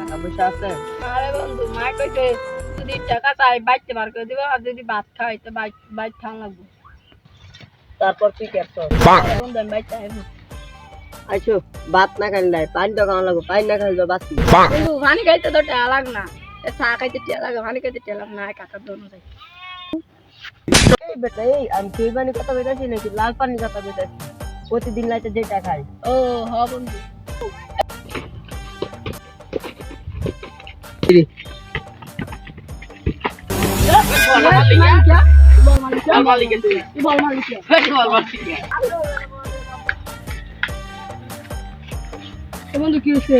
টাকা পয়সা আছে? আরে বন্ধু মা কইছে যদি টাকা চাই বাইতে বার করে দিবা আর যদি ভাত খাই তো বাইতে খাওয়া লাগবে। তারপর কি করছো? বন্ধু আমি বাইতে আইবো। আইছো ভাত না খাইলে পানি তো খাওয়া লাগবে, পানি না খাইলে বাঁচি। বন্ধু পানি খাইতে তো টেয়া লাগ না, চা খাইতে টেয়া লাগে, পানি খাইতে টেয়া লাগ না, কাকার দোনো যাই। এই বেটা এই আমি সেই পানি কথা বলতেছি নাকি লাল পানি কথা বলতেছি? প্রতিদিন লাইতে যেটা খাই। ও হ বন্ধু। বন্ধু কি হচ্ছে?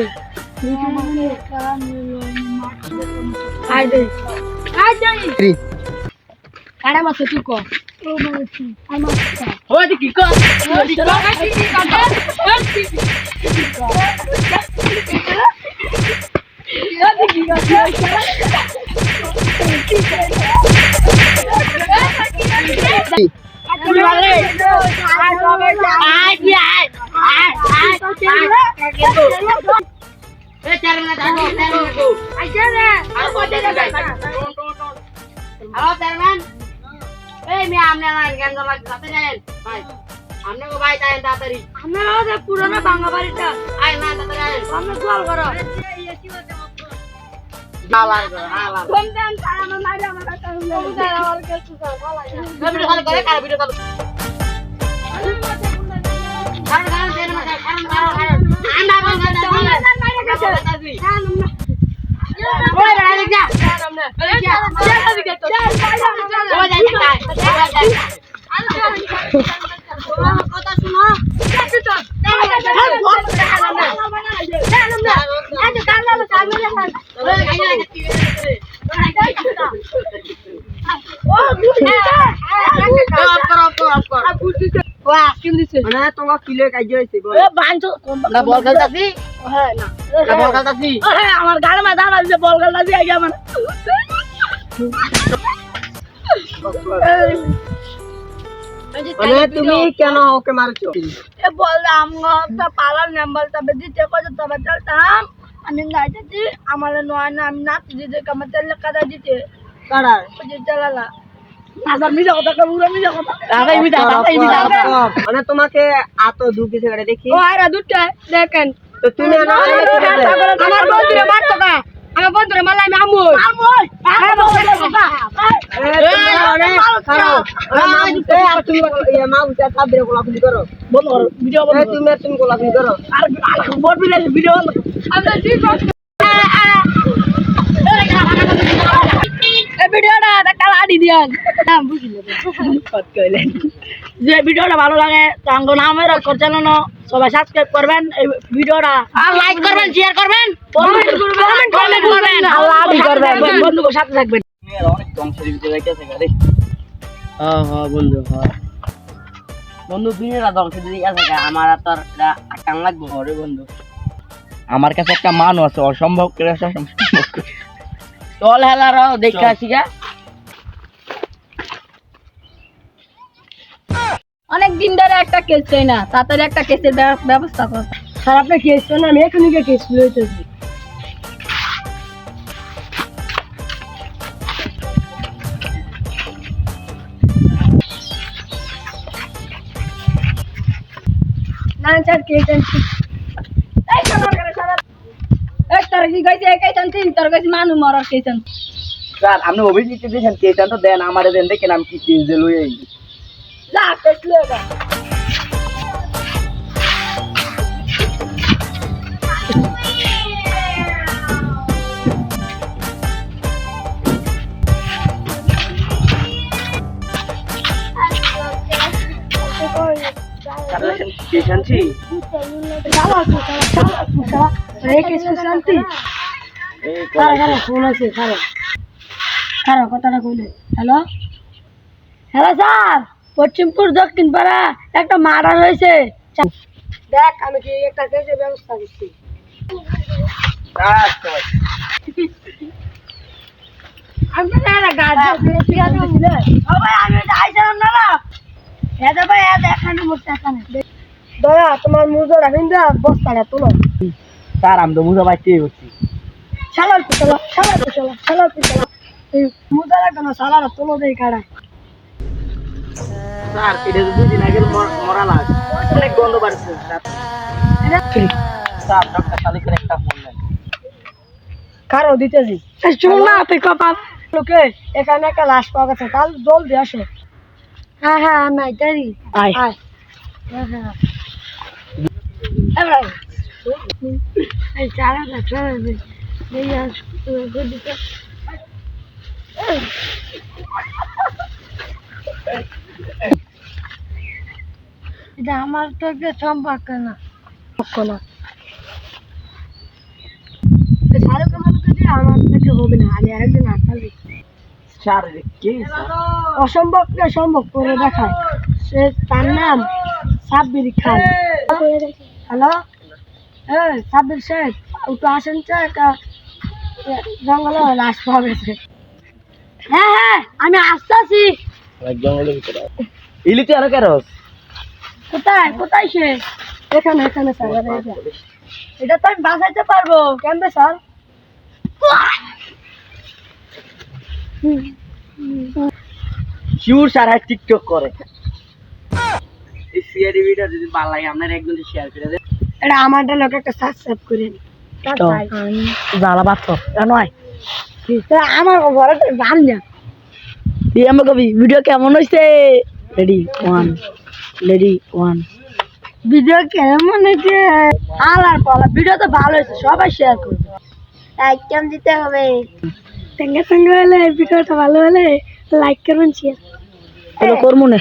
কারা মাছে তুই কর কি কর Halo, Terman. Ini amne lain kan sama katanya kan. Baik. Amne ko baik tahan tatari. Amne lo de purana bangga barita. Ay na tatari. Amne jual karo. Halar karo, halar. Konten cara memada mata tahu. Udah awal ke susah salah ya. Enggak video kali kare kare video kali. Kan Terman kan. Anda mau kata. Oi, balik ya. Wah, kim dice? Mana tongok kilo kaji hoyse bol. A bunch না বল খেলতাছি? হ্যাঁ না না বল খেলতাছি? হ্যাঁ আমার গাড়ি মে দাঁড়া দিছে বল খেলতাছি আগে আমার মানে তুমি কেন ওকে মারছো? এ বল আমগো পালার নাম্বার তবে দিতে কত তবে চলতাম আমি গাইতেছি আমার নয় না আমি নাচ দিতে কামে তেল কাদা দিতে কারার? ওই যে চালালা নাজার মিজা কথা কা পুরো মিজা কথা মানে তোমাকে এত দূর দিছে করে দেখি। ও আরে দুটটা দেখেন তো তুমি না আমার বন্ধুরে মারতো না আমার বন্ধুরে মারলে আমি আমুই তুমি মা বুঝা সাবরে গোলাপি করো। বন্ধ করো ভিডিও বন্ধ তুমি গোলাপি করো। আর বড় ভিডিও বন্ধ আমরা ঠিক এই ভিডিওটা কাল আদি দিয়ান নাম বুঝিলে কত কইলেন যে ভিডিওটা ভালো লাগে তাঙ্গ নামের করছেন সবাই সাবস্ক্রাইব করবেন এই ভিডিওটা আর লাইক করবেন শেয়ার করবেন কমেন্ট করবেন আল্লাহ হাফেজ করবেন বন্ধুদের সাথে থাকবেন অনেক ধ্বংসের ভিতরে যাইতেছে গাড়ি। হ্যাঁ হ্যাঁ বন্ধু হ্যাঁ বন্ধু দুনিয়াটা ধ্বংসের দিকে আছে আমার আর তোর টান লাগবে ওরে বন্ধু। আমার কাছে একটা মান আছে অসম্ভব করে চল হেলারাও দেখে আসি গা। অনেক দিন ধরে একটা কেস চাই না তাড়াতাড়ি একটা কেসের ব্যবস্থা কর স্যার আপনি কেস চান আমি এখনই কেস লইতেছি না স্যার কেস আনছি এই সবার করে স্যার এক তার কি গাইছে একাই চান্তি তোর কাছে মানু মরার কেস আনছি স্যার আপনি অভিজিৎ দিয়েছেন কেসটা তো দেন আমারে দেন দেখেন আমি কি কেস দিয়ে লই আই যা কেস লইবা কেস আনছি কথাটা কইলে হ্যালো হ্যালো স্যার পশ্চিমপুর দক্ষিণ পাড়া একটা মার্ডার হয়েছে দেখ আমি কি একটা কেসের ব্যবস্থা করছি আমি দয়া তোমার মুজোর বস্তাটা তুলো স্যার আমি তো বুঝা পাইছি করছি শালার পিছলা শালার পিছলা এই মুদা লাগবে না শালার তোলো দেই কাড়ায় স্যার এটা তো 2 দিন আগে মরা লাগ অনেক গন্ধ বাড়ছে স্যার ডক্টর শালিকের একটা ফোন দেন কারো দিতেছি শুন না তুই কপাল লোকে এখানে একটা লাশ পাওয়া গেছে কাল জলদি আসো হ্যাঁ হ্যাঁ আমি আইতারি আয় হ্যাঁ হ্যাঁ এবার এই চারা চলে এই আস দিতে এটা আমার তো একটা সম্পর্ক না শাহরুখ আমাকে দিয়ে আমার থেকে হবে না আমি আরেকজন আসালি স্যার কে স্যার অসম্ভবকে সম্ভব করে দেখায় সে তার নাম সাব্বির খান হ্যালো হ্যাঁ সাব্বির শেখ একটু আসেন তো একটা জঙ্গলে লাশ পাওয়া গেছে হ্যাঁ হ্যাঁ আমি আসতেছি জঙ্গলের ভিতরে ইলিতে আর কেরস কোথায় কোথায় সে এখানে এখানে স্যার এটা তো আমি বাঁচাইতে পারবো কেমবে স্যার শিউর স্যার টিকটক করে এই সিআরডি ভিডিও যদি ভালো লাগে আপনারা একজন শেয়ার করে দেন এটা আমারটা লোক একটা সাবস্ক্রাইব করেন জ্বালা পাথর নয় আমার ঘরে ভাল না দিয়ে আমরা কবি ভিডিও কেমন হয়েছে রেডি ওয়ান ভিডিও কেমন হয়েছে আলার পালা ভিডিও তো ভালো হয়েছে সবাই শেয়ার করবে লাইক কেমন দিতে হবে সঙ্গে সঙ্গে হলে ভিডিওটা ভালো হলে লাইক করবেন শেয়ার করবো না